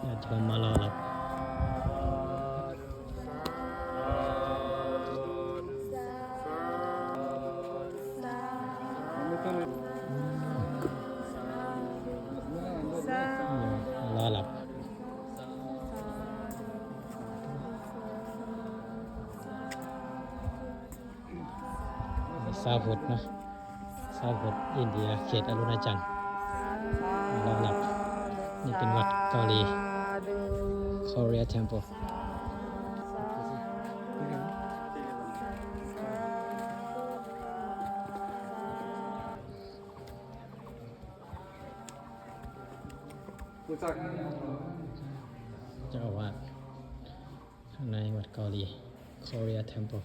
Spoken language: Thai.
ญาติโยมมารอรับรอรับชาวพุทธเนาะชาวพุทธอินเดียเขตอรุณจันทร์รอรับนี่เป็นวัดเกาหลี Korea Templeเจ้าอาวาสข้างในวัดเกาหลี Korea Temple